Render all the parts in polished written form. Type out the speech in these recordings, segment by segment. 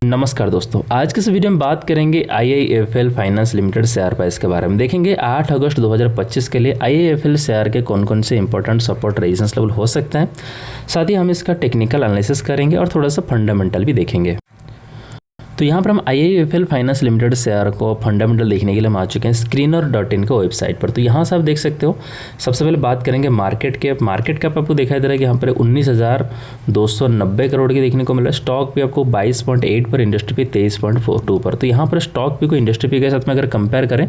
नमस्कार दोस्तों, आज के इस वीडियो में बात करेंगे IIFL finance limited share price के बारे में। देखेंगे 8 अगस्त 2025 के लिए IIFL शेयर के कौन कौन से इंपॉर्टेंट सपोर्ट रेजिस्टेंस लेवल हो सकते हैं। साथ ही हम इसका टेक्निकल एनालिसिस करेंगे और थोड़ा सा फंडामेंटल भी देखेंगे। तो यहाँ पर हम IIFL फाइनेंस लिमिटेड शेयर को फंडामेंटल देखने के लिए हम आ चुके हैं screener.in के वेबसाइट पर। तो यहाँ से आप देख सकते हो। सबसे पहले बात करेंगे मार्केट कैप आपको दिखाई दे रहा है कि यहाँ पर 19,290 करोड़ की देखने को मिला। स्टॉक भी आपको 22.8 पर, इंडस्ट्री पे 23.42 पर। तो यहाँ पर स्टॉक भी को इंडस्ट्री पे के साथ में अगर कंपेयर करें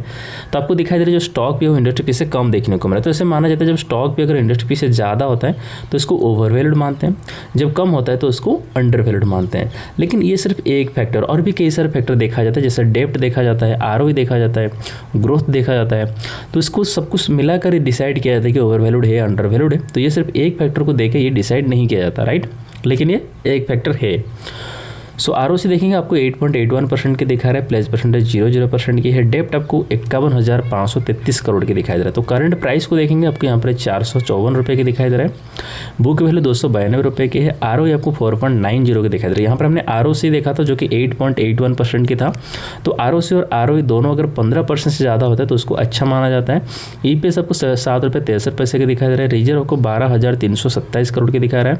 तो आपको दिखाई दे रहा है जो स्टॉक भी है वो इंडस्ट्री पे से कम देखने को मिला। तो ऐसे माना जाता है जब स्टॉक भी अगर इंडस्ट्री पे से ज़्यादा होता है तो इसको ओवरवैल्यूड मानते हैं, जब कम होता है तो इसको अंडरवैल्यूड मानते हैं। लेकिन ये सिर्फ एक फैक्टर, और भी कई सारे फैक्टर देखा जाता है, जैसे डेप्ट देखा जाता है, ROE देखा जाता है, ग्रोथ देखा जाता है। तो इसको सब कुछ मिलाकर डिसाइड किया जाता है कि ओवरवैल्यूड है या अंडरवैल्यूड है। तो ये सिर्फ एक फैक्टर को देके ये डिसाइड नहीं किया जाता, राइट। लेकिन ये एक फैक्टर है। सो ROC देखेंगे आपको 8.81% की दिखा रहा है, प्लेज परसेंटेज 0% की है। डेप्ट आपको 51,533 करोड़ की दिखाई दे रहा है। तो करंट प्राइस को देखेंगे आपको यहाँ पर 454 रुपये की दिखाई दे रहा है। बुक वैल्यू 292 रुपये की है। ROE आपको 4.90 की दिखाई दे रहा है। यहाँ पर हमने ROC देखा था जो कि 8.81% की था। तो ROC और ROE दोनों अगर 15% से ज़्यादा होता है तो उसको अच्छा माना जाता है। EPS आपको 7.63 की दिखाई दे रहा है। रिजर्व आपको 12,327 करोड़ की दिखा रहा है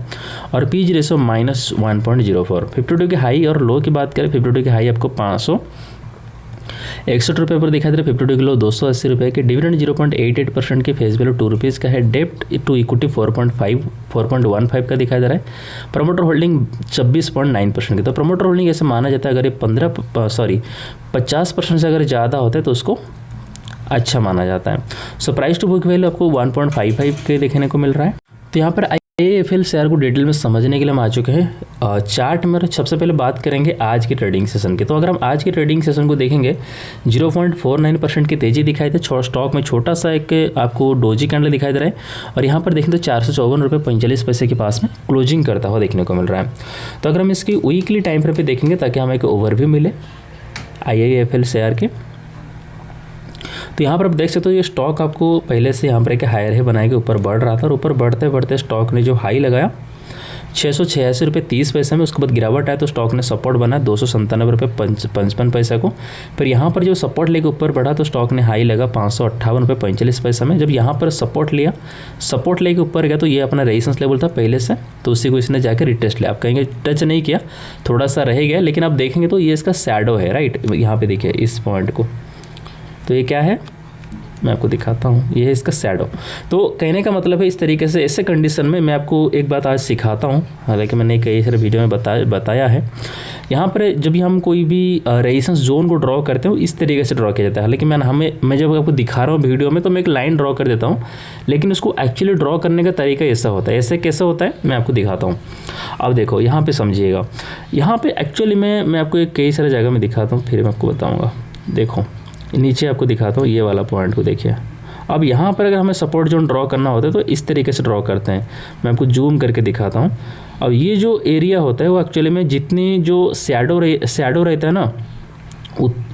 और PE रेशो -1.04। 52 के हाई और लो की बात करें, 52 के हाई आपको 561 रुपये पर दिखाई दे रहा है। 52 के लो 280 रुपये के। डिविडेंड 0.88% की, फेस वैल्यू 2 रुपीज़ का है। डेप्ट टू इक्विटी 4.15 का दिखाई दे रहा है। प्रमोटर होल्डिंग 26.9% की। तो प्रमोटर होल्डिंग ऐसे माना जाता है अगर ये 50% से अगर ज़्यादा होता है तो उसको अच्छा माना जाता है। So price to book value आपको 1.55 के देखने को मिल रहा है। तो यहाँ पर IIFL शेयर को डिटेल में समझने के लिए हम आ चुके हैं चार्ट में। सबसे पहले बात करेंगे आज की ट्रेडिंग सेशन की। तो अगर हम आज की ट्रेडिंग सेशन को देखेंगे 0.49% की तेजी दिखाई दे। स्टॉक में छोटा सा एक आपको डोजी कैंडल दिखाई दे रहा है और यहाँ पर देखें तो 454 रुपये 45 पैसे के पास में क्लोजिंग करता हुआ देखने को मिल रहा है। तो अगर हम इसकी वीकली टाइम फ्रेम पे देखेंगे ताकि हमें एक ओवरव्यू मिले IIFL शेयर के, तो यहाँ पर आप देख सकते हो ये स्टॉक आपको पहले से यहाँ पर एक हायर है बनाए के ऊपर बढ़ रहा था और ऊपर बढ़ते बढ़ते स्टॉक ने जो हाई लगाया 686 रुपये 30 पैसे में, उसके बाद गिरावट आया तो स्टॉक ने सपोर्ट बना 297 रुपये 55 पैसे को। फिर यहाँ पर जो सपोर्ट लेके ऊपर बढ़ा तो स्टॉक ने हाई लगा 558 रुपये 45 पैसे में। जब यहाँ पर सपोर्ट लेके ऊपर गया तो ये अपना रेजिस्टेंस लेवल था पहले से, तो उसी को इसने जाकर रिटेस्ट लिया। आप कहेंगे टच नहीं किया, थोड़ा सा रह गया, लेकिन आप देखेंगे तो ये इसका शैडो है, राइट। यहाँ पे देखिए इस पॉइंट को, तो ये क्या है मैं आपको दिखाता हूँ, ये है इसका शैडो। तो कहने का मतलब है इस तरीके से, ऐसे कंडीशन में मैं आपको एक बात आज सिखाता हूँ, हालांकि मैंने कई सारे वीडियो में बताया है। यहाँ पर जब भी हम कोई भी रेजिस्टेंस जोन को ड्रॉ करते हैं इस तरीके से ड्रॉ किया जाता है। हालांकि मैं जब आपको दिखा रहा हूँ वीडियो में तो मैं एक लाइन ड्रॉ कर देता हूँ, लेकिन उसको एक्चुअली ड्रॉ करने का तरीका ऐसा होता है। ऐसे कैसे होता है मैं आपको दिखाता हूँ। अब देखो यहाँ पर समझिएगा, यहाँ पर एक्चुअली मैं आपको कई सारे जगह में दिखाता हूँ, फिर मैं आपको बताऊँगा। देखो नीचे आपको दिखाता हूँ, ये वाला पॉइंट को देखिए। अब यहाँ पर अगर हमें सपोर्ट जोन ड्रॉ करना होता है तो इस तरीके से ड्रॉ करते हैं। मैं आपको जूम करके दिखाता हूँ। अब ये जो एरिया होता है वो एक्चुअली में जितनी जो शैडो रहता है ना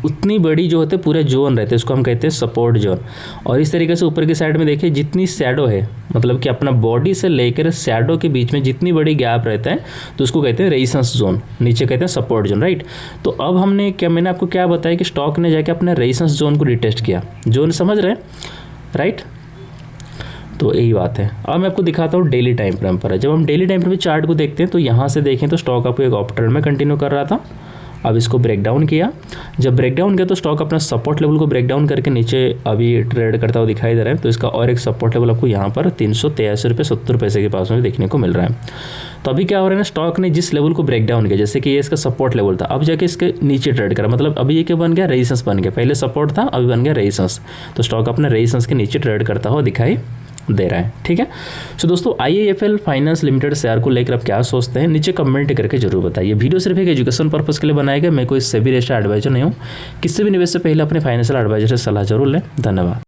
उतनी बड़ी जो होते हैं पूरे जोन रहते हैं, उसको हम कहते हैं सपोर्ट जोन। और इस तरीके से ऊपर की साइड में देखिए जितनी शैडो है, मतलब कि अपना बॉडी से लेकर शैडो के बीच में जितनी बड़ी गैप रहता है तो उसको कहते हैं रेजिस्टेंस जोन, नीचे कहते हैं सपोर्ट जोन, राइट। तो अब मैंने आपको क्या बताया कि स्टॉक ने जाके अपने रेजिस्टेंस जोन को रिटेस्ट किया। जोन समझ रहे हैं, राइट। तो यही बात है। अब मैं आपको दिखाता हूँ डेली टाइम फ्रेम पर। जब हम डेली टाइम फ्रेम चार्ट को देखते हैं तो यहाँ से देखें तो स्टॉक आपको एक अप ट्रेंड में कंटिन्यू कर रहा था। अब इसको ब्रेक डाउन किया। जब ब्रेक डाउन किया तो स्टॉक अपना सपोर्ट लेवल को ब्रेक डाउन करके नीचे अभी ट्रेड करता हुआ दिखाई दे रहा है। तो इसका और एक सपोर्ट लेवल आपको यहाँ पर 383 रुपये 70 पैसे के पास में देखने को मिल रहा है। तो अभी क्या हो रहा है ना, स्टॉक ने जिस लेवल को ब्रेक डाउन किया, जैसे कि ये इसका सपोर्ट लेवल था, अब जाके इसके नीचे ट्रेड करा, मतलब अभी ये क्या बन गया, रेजिस्टेंस बन गया। पहले सपोर्ट था, अभी बन गया रेजिस्टेंस। तो स्टॉक अपने रेजिस्टेंस के नीचे ट्रेड करता हुआ दिखाई दे रहा है, ठीक है। सो दोस्तों IIFL फाइनेंस लिमिटेड शेयर को लेकर आप क्या सोचते हैं नीचे कमेंट करके जरूर बताइए। वीडियो सिर्फ एक एजुकेशन पर्पस के लिए बनाया गया, मैं कोई सेबी रजिस्टर्ड एडवाइजर नहीं हूँ। किसी भी निवेश से पहले अपने फाइनेंशियल एडवाइजर से सलाह जरूर लें। धन्यवाद।